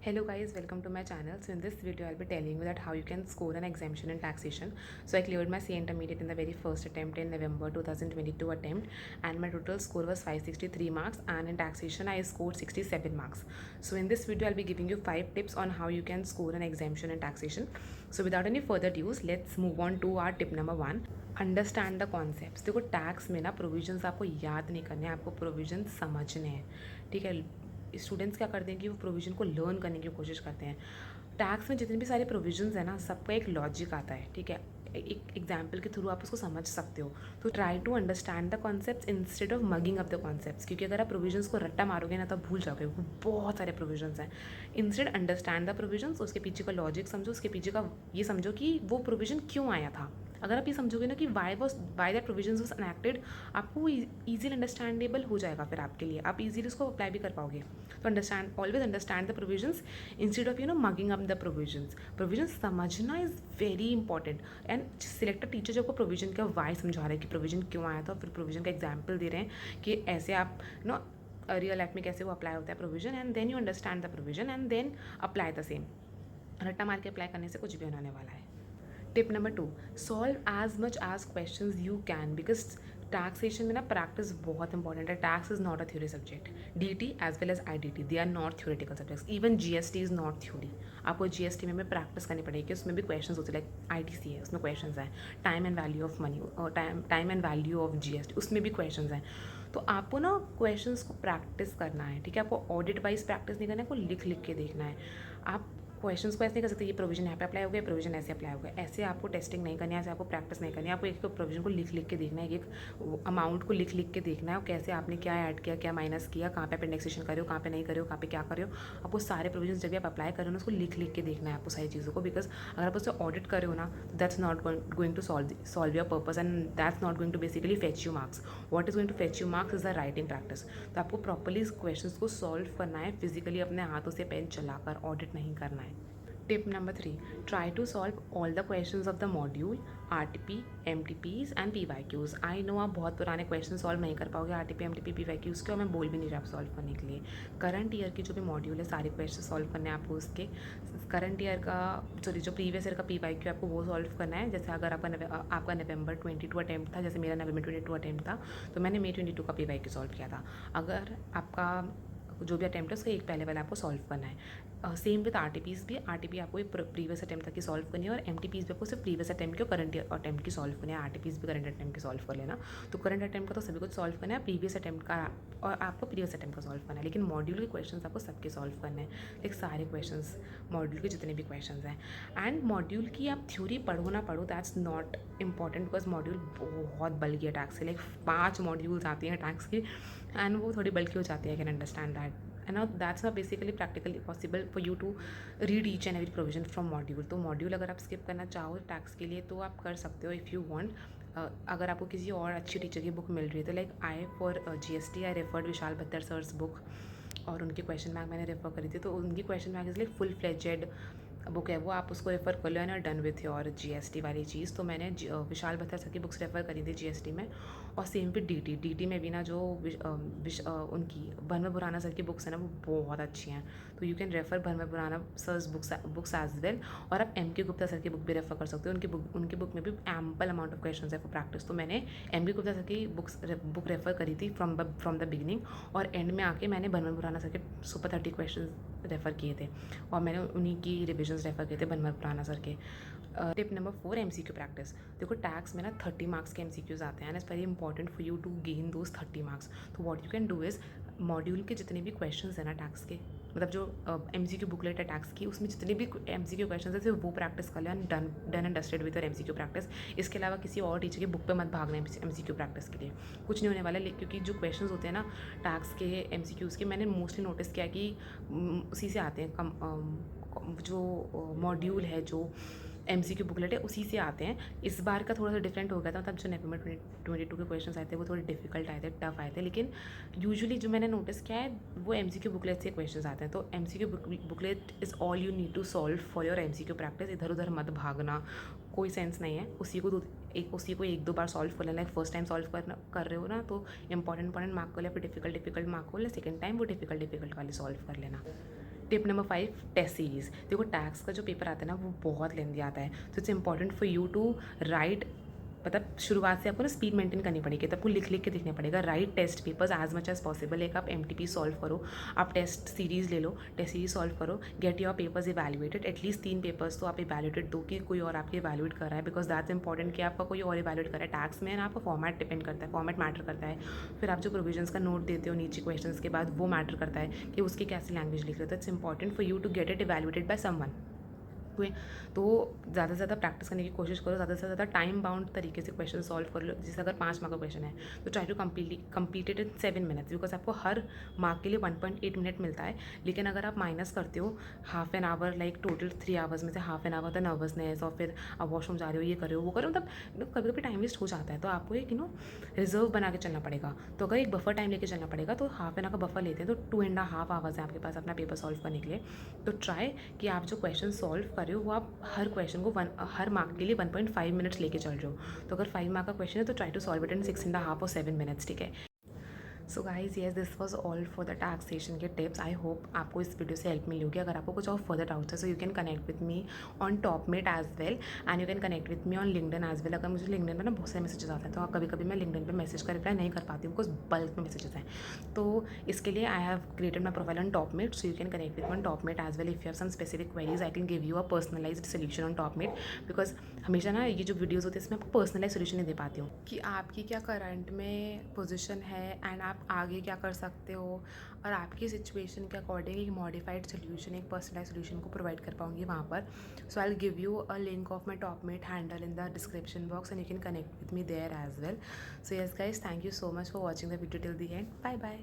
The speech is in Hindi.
Hello guys, welcome to my channel. So in this video I'll be telling you that how you can score an exemption in taxation. So I cleared my C intermediate in the very first attempt in November 2022 attempt, and my total score was 563 marks, and in taxation I scored 67 marks. So in this video I'll be giving you 5 tips on how you can score an exemption in taxation. So without any further ado, let's move on to our tip number 1. Understand the concepts. देखो टैक्स में ना प्रोविजंस आपको याद नहीं करने हैं, आपको प्रोविजंस समझने हैं. ठीक है. स्टूडेंट्स क्या करते हैं कि वो प्रोविज़न को लर्न करने की कोशिश करते हैं. टैक्स में जितने भी सारे प्रोविजंस हैं ना, सबका एक लॉजिक आता है. ठीक है. एक एग्जाम्पल के थ्रू आप उसको समझ सकते हो. तो try to understand the concepts instead of mugging up the concepts, क्योंकि अगर आप प्रोविजंस को रट्टा मारोगे ना तो आप भूल जाओगे. वो बहुत सारे प्रोविजंस हैं. इंस्टेड अंडरस्टैंड द प्रोविजंस, उसके पीछे का लॉजिक समझो, उसके पीछे का ये समझो कि वो प्रोविजन क्यों आया था. अगर आप ये समझोगे ना कि वाई दैट प्रोविजंस वाज एनैक्टेड, आपको वो ईजिली अंडरस्टैंडेबल हो जाएगा. फिर आपके लिए आप इजीली उसको अप्लाई भी कर पाओगे. तो always understand the provisions instead of mugging up the provisions समझना is very important. And select a teacher जो आपको प्रोविजन का वाई समझा रहे हैं कि प्रोविजन क्यों आया था, फिर प्रोविजन का एग्जाम्पल दे रहे हैं कि ऐसे आप रियल लाइफ में कैसे वो अप्लाई होता है provision, and then you understand the provision and then apply the same. रट्टा मार के अप्लाई करने से कुछ भी होने वाला है. Tip number 2, solve as much as questions you can, because taxation में ना प्रैक्टिस बहुत इंपॉर्टेंट है. Tax is not a theory subject. D T as well as I D T, they are not theoretical subjects. Even G S T is not theory. आपको जी एस टी में प्रैक्टिस करनी पड़ेगी. उसमें भी क्वेश्चन होते हैं, लाइक आई टी सी है, उसमें क्वेश्चन हैं. Time and value of money, time and value of ji S T, उसमें भी क्वेश्चन हैं. तो आपको ना क्वेश्चंस को प्रैक्टिस करना है. ठीक है. आपको ऑडिट वाइज प्रैक्टिस नहीं करना है, आपको लिख लिख के देखना है. आप क्वेश्चंस को ऐसे नहीं कर सकते ये प्रोविजन यहाँ पे अप्लाई हो गया, प्रोविजन ऐसे अप्लाई हो गया. ऐसे आपको टेस्टिंग नहीं करनी है, ऐसे आपको प्रैक्टिस नहीं करनी है. आपको एक प्रोविजन को लिख लिख के देखना है, एक अमाउंट को लिख लिख के देखना है, और कैसे आपने क्या ऐड किया, क्या माइनस किया, कहाँ पे इंडेक्सेशन कर रहे हो, कहाँ पे नहीं कर रहे हो, कहाँ पे क्या कर रहे हो. आपको सारे प्रोविजन जब भी आप अप्लाई कर रहे हो ना, उसको लिख लिख के देखना है आपको सारी चीज़ों को. बिकॉज अगर आप उससे ऑडिट कर रहे हो ना, that's not going to solve your purpose, and that's not going to basically fetch you marks. What is going to fetch you marks is the writing practice. तो आपको प्रॉपरली इस क्वेश्चन को सॉल्व करना है, फिजिकली अपने हाथों से पेन चलाकर. ऑडिट नहीं करना है. Tip number 3, try to solve all the questions of the module, RTP, MTPs and PYQs. I know आप बहुत पुराने क्वेश्चन सॉल्व नहीं कर पाओगे RTP, MTP, PYQs के, और मैं बोल भी नहीं रहा आप सॉल्व करने के लिए. करंट ईयर की जो भी मॉड्यूल है, सारे क्वेश्चन सॉल्व करने हैं आपको उसके. करंट ईयर का जो प्रीवियस ईयर का PYQ आपको वो सॉल्व करना है. जैसे अगर आपका नवंबर 22 अटैम्प्ट था, जैसे मेरा नवंबर 22 अटैम्प्ट था, तो मैंने मई 22 का PYQ सॉल्व किया था. अगर आपका जो भी अटैम्प्ट है उसका एक पहले वाला आपको सॉल्व करना है. सेम विद आरटीपीज़ भी. आरटीपी आपको एक प्रीवियस अटैम्प्ट तक की सॉल्व करनी है, और एमटीपीज़ भी आपको सिर्फ प्रीवियस अटैम्प्ट की और करंट अटैम्प्ट की सॉल्व करनी है. आरटीपीज़ भी करंट अटैम्प्ट की सॉल्व कर लेना. तो करंट अटैम्प्ट का तो सभी कुछ सॉल्व करना है, प्रीवियस अटैम्प्ट का और आपको प्रीवियस अटैम्प्ट का सॉल्व करना है. लेकिन मॉड्यूल के क्वेश्चन आपको सबके सॉल्व करने हैं, लाइक सारे क्वेश्चन मॉड्यूल के जितने भी क्वेश्चन हैं. एंड मॉड्यूल की आप थ्योरी पढ़ो ना पढ़ो, that's not important, because module बहुत बल्कि है टैक्स से. लाइक 5 मॉड्यूल्स आती हैं टैक्स की, एंड वो थोड़ी बल्कि हो जाती है. I can understand that. and now that's not basically practically possible for you to read each and every provision from module. तो मॉड्यूल अगर आप स्किप करना चाहो टैक्स के लिए तो आप कर सकते हो इफ़ यू वांट. अगर आपको किसी और अच्छी टीचर की बुक मिल रही है तो like I for GST I referred Vishal Battar sir's book, और उनकी क्वेश्चन बैंक मैंने रेफर करी थी. तो उनकी question bank is like full fledged book है वो, आप उसको रेफ़र कर लो and done with your GST वाली चीज़. तो मैंने विशाल बत्तर सर की बुक्स रेफ़र करी थी GST में. और सेम विद DT में भी ना जो उनकी भनवर बुराना सर की बुक्स हैं ना, वो बहुत अच्छी हैं. तो you can refer Bhanwar Borana sir's books as well. और आप MK गुप्ता सर की बुक भी रेफ़र कर सकते हो. उनकी बुक में भी एम्पल अमाउंट ऑफ क्वेश्चन है फॉर प्रैक्टिस. तो मैंने MK गुप्ता सर की बुक रेफ़र करी थी फ्रॉम द बिगिनिंग, और एंड में आके मैंने भनवर बुराना सर के सुपर 30 क्वेश्चन रेफ़र किए थे, और मैंने उन्हीं की रिविजन्स रेफ़र किए थे भनवर बुराना सर के. Tip number 4, MCQ practice. देखो टैक्स में ना 30 मार्क्स के MCQs आते हैं, and it's very important for you to gain those 30 marks. तो what you can do is, module के जितने भी क्वेश्चंस हैं ना टैक्स के, मतलब जो MCQ बुकलेट है टैक्स की, उसमें जितने भी MCQ क्वेश्चन है सिर्फ वो प्रैक्टिस कर लो, and done and dusted with your MCQ practice. इसके अलावा किसी और टीचर की बुक पे मत भागना MCQ प्रैक्टिस के लिए. कुछ नहीं होने वाला, क्योंकि जो क्वेश्चन होते हैं ना टैक्स के MCQs के, मैंने मोस्टली नोटिस किया कि उसी से आते हैं. जो मॉड्यूल है, जो MCQ बुकलेट है, उसी से आते हैं. इस बार का थोड़ा सा डिफरेंट हो गया था, मतलब जो नवंबर 2022 के क्वेश्चन आए थे वो थोड़े डिफिकल्ट आए थे, टफ आए थे. लेकिन यूजुअली जो मैंने नोटिस किया है वो MCQ बुकलेट से क्वेश्चन आते हैं. तो MCQ booklet is all you need to solve for your MCQ practice. इधर उधर मत भागना, कोई सेंस नहीं है. उसी को 1-2 बार सॉल्व कर लेना. फर्स्ट टाइम सॉल्व कर रहे हो ना तो इंपॉर्टेंट मार्क को ले, फिर डिफिकल्ट मार्क को ले, सेकेंड टाइम वो डिफिकल्ट वाली सॉल्व कर लेना. Tip number 5, test series. देखो टैक्स का जो पेपर आता है ना वो बहुत लेंदी आता है, तो it's important for you to write, मतलब शुरुआत से आपको ना स्पीड मेंटेन करनी पड़ेगी, तो आपको लिख लिख के देखना पड़ेगा। Write test papers as much as possible. एक आप MTP सॉल्व करो, आप टेस्ट सीरीज़ ले लो, टेस्ट सीरीज सॉल्व करो, get your papers evaluated. At least 3 papers तो आप इवैल्यूएटेड दो कि कोई और आपके इवैल्यूएट कर रहा है, बिकॉज दैट्स इंपॉर्टेंट कि आपका कोई और इवैल्यूएट कर रहा है। टैक्स में ना आपका फॉर्मेट डिपेंड करता है, फॉर्मेट मैटर करता है। फिर आप जो प्रोविजंस का नोट देते हो नीचे क्वेश्चन के बाद, वो मैटर करता है कि उसकी कैसी लैंग्वेज लिख रहे हो। तो it's important for you to get it evaluated by someone. हुए तो ज़्यादा से ज़्यादा प्रैक्टिस करने की कोशिश करो, ज़्यादा से ज़्यादा टाइम बाउंड तरीके से क्वेश्चन सॉल्व कर लो। जैसे अगर 5 मार्क का क्वेश्चन है तो try to complete it in 7 minutes, because आपको हर मार्क के लिए 1.8 मिनट मिलता है। लेकिन अगर आप माइनस करते हो half an hour, like total 3 hours में से half an hour the nervousness, और फिर आप वॉशरूम जा रहे हो, ये कर रहे हो, वो करो, मतलब कभी कभी टाइम वेस्ट हो जाता है। तो आपको एक रिजर्व बना के चलना पड़ेगा। तो अगर एक बफर टाइम लेके चलना पड़ेगा तो हाफ एन आवर का बफर लेते हैं, तो 2.5 आवर्स है आपके पास अपना पेपर सॉल्व करने के लिए। तो ट्राई कि आप जो क्वेश्चन सॉल्व कर रहे हो वो आप हर क्वेश्चन को हर मार्क के लिए 1.5 मिनट्स लेके चल रहे हो। तो अगर 5 मार्क का क्वेश्चन है तो try to solve it in 6.5 और 7 मिनट्स, ठीक है। So guys yes, this was all for the taxation के टिप्स। आई होप आपको इस वीडियो से हेल्प मिली होगी। अगर आपको कुछ और फर्दर डाउट्स है so you can connect with me on Topmate as well, and you can connect with me on LinkedIn as well. अगर मुझे लिंक्डइन में ना बहुत सारे मैसेजेस आते हैं, तो कभी कभी मैं लिंक्डइन पे मैसेज का रिप्लाई नहीं कर पाती हूँ, बिकॉज बल्क में मैसेजेस हैं। तो इसके लिए I have created my profile on Topmate, so you can connect with on Topmate as well. If you have some specific queries I can give you a personalised solution on Topmate, because हमेशा ना ये जो वीडियोज़ होती है इसमें आपको पर्सनलाइज सोल्यूशन नहीं दे पाती हूँ कि आपकी क्या करंट में पोजीशन है एंड आप आगे क्या कर सकते हो, और आपकी सिचुएशन के अकॉर्डिंग एक मॉडिफाइड सोल्यूशन, एक पर्सनलाइज सोल्यूशन को प्रोवाइड कर पाऊंगी वहाँ पर। So I will give you a link of my Topmate handle in the description box and you can connect with me there as well. So yes guys, thank you so much for watching the video till the end. Bye bye.